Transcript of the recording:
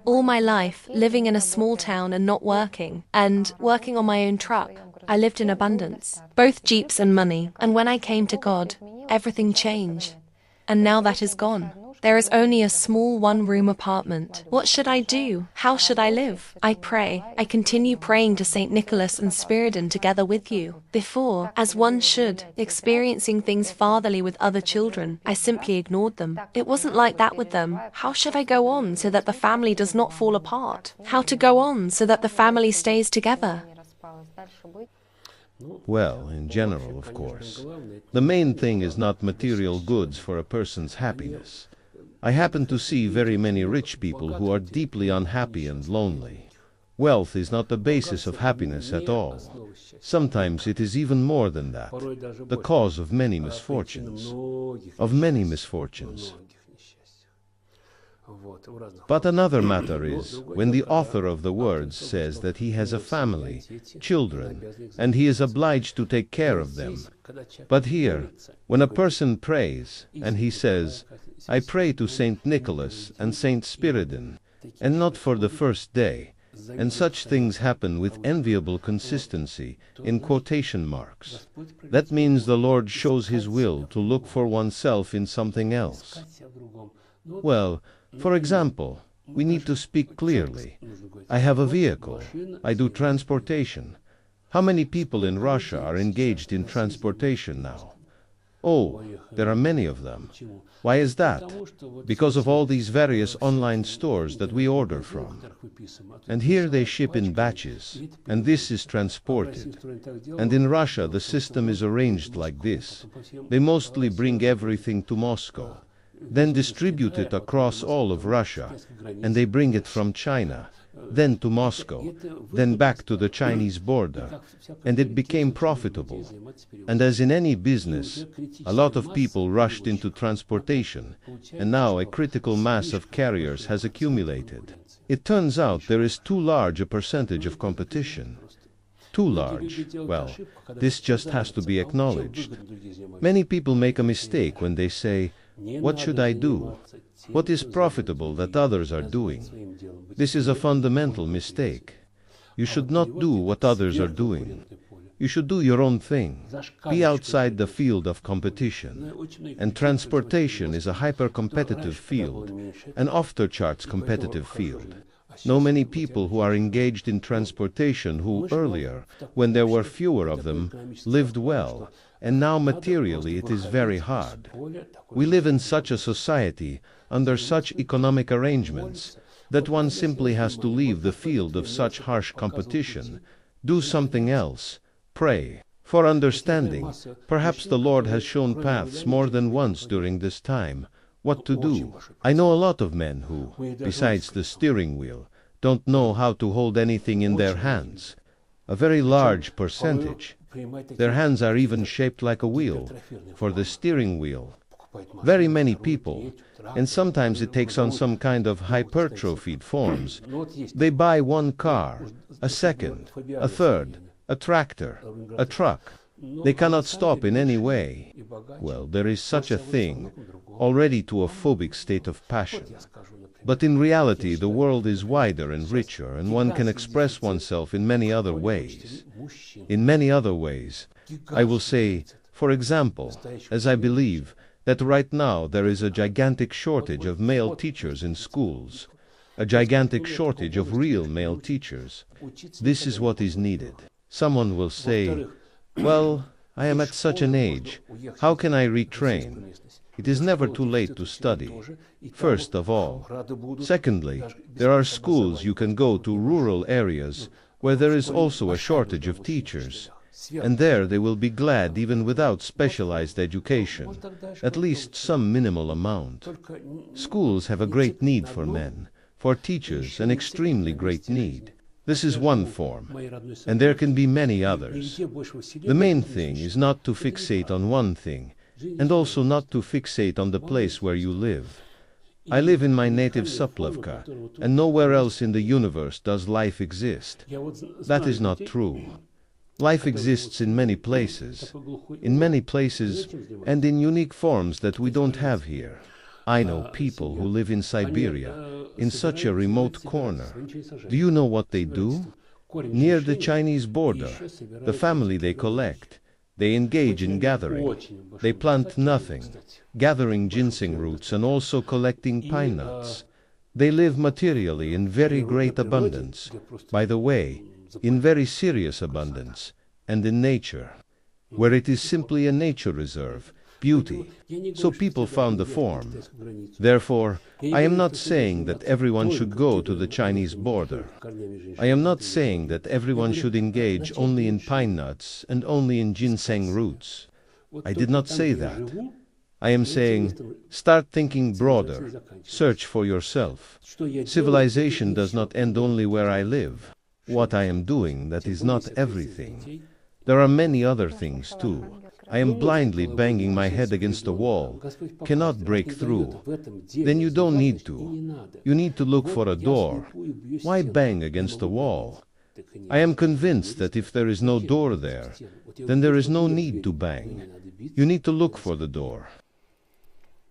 All my life, living in a small town and not working, and working on my own truck, I lived in abundance, both jeeps and money. And when I came to God, everything changed. And now that is gone. There is only a small one-room apartment. What should I do? How should I live? I pray. I continue praying to Saint Nicholas and Spiridon together with you. Before, as one should, experiencing things fatherly with other children, I simply ignored them. It wasn't like that with them. How should I go on so that the family does not fall apart? How to go on so that the family stays together? Well, in general, of course. The main thing is not material goods for a person's happiness. I happen to see very many rich people who are deeply unhappy and lonely. Wealth is not the basis of happiness at all. Sometimes it is even more than that, the cause of many misfortunes. Of many misfortunes. But another matter is, when the author of the words says that he has a family, children, and he is obliged to take care of them. But here, when a person prays, and he says, I pray to Saint Nicholas and Saint Spiridon, and not for the first day, and such things happen with enviable consistency, in quotation marks. That means the Lord shows his will to look for oneself in something else. Well, for example, we need to speak clearly. I have a vehicle. I do transportation. How many people in Russia are engaged in transportation now? Oh, there are many of them. Why is that? Because of all these various online stores that we order from. And here they ship in batches, and this is transported. And in Russia the system is arranged like this. They mostly bring everything to Moscow, then distribute it across all of Russia, and they bring it from China, then to Moscow, then back to the Chinese border, and it became profitable. And as in any business, a lot of people rushed into transportation, and now a critical mass of carriers has accumulated. It turns out there is too large a percentage of competition. Too large. Well, this just has to be acknowledged. Many people make a mistake when they say, what should I do? What is profitable that others are doing? This is a fundamental mistake. You should not do what others are doing. You should do your own thing. Be outside the field of competition. And transportation is a hyper-competitive field, an off-the-charts competitive field. Know many people who are engaged in transportation who earlier, when there were fewer of them, lived well, and now materially it is very hard. We live in such a society, under such economic arrangements, that one simply has to leave the field of such harsh competition, do something else, pray. For understanding, perhaps the Lord has shown paths more than once during this time, what to do. I know a lot of men who, besides the steering wheel, don't know how to hold anything in their hands. A very large percentage. Their hands are even shaped like a wheel, for the steering wheel. Very many people, and sometimes it takes on some kind of hypertrophied forms. They buy one car, a second, a third, a tractor, a truck. They cannot stop in any way. Well, there is such a thing, already to a phobic state of passion. But in reality the world is wider and richer, and one can express oneself in many other ways. In many other ways. I will say, for example, as I believe, that right now there is a gigantic shortage of male teachers in schools. A gigantic shortage of real male teachers. This is what is needed. Someone will say, well, I am at such an age. How can I retrain? It is never too late to study, first of all. Secondly, there are schools you can go to, rural areas, where there is also a shortage of teachers. And there they will be glad even without specialized education, at least some minimal amount. Schools have a great need for men, for teachers an extremely great need. This is one form, and there can be many others. The main thing is not to fixate on one thing, and also not to fixate on the place where you live. I live in my native Suplavka, and nowhere else in the universe does life exist. That is not true. Life exists in many places, and in unique forms that we don't have here. I know people who live in Siberia, in such a remote corner. Do you know what they do? Near the Chinese border, the family they collect. They engage in gathering. They plant nothing, gathering ginseng roots and also collecting pine nuts. They live materially in very great abundance. By the way, in very serious abundance, and in nature, where it is simply a nature reserve, beauty. So people found the form. Therefore, I am not saying that everyone should go to the Chinese border. I am not saying that everyone should engage only in pine nuts and only in ginseng roots. I did not say that. I am saying, start thinking broader. Search for yourself. Civilization does not end only where I live. What I am doing, that is not everything. There are many other things too. I am blindly banging my head against a wall, cannot break through. Then you don't need to. You need to look for a door. Why bang against a wall? I am convinced that if there is no door there, then there is no need to bang. You need to look for the door.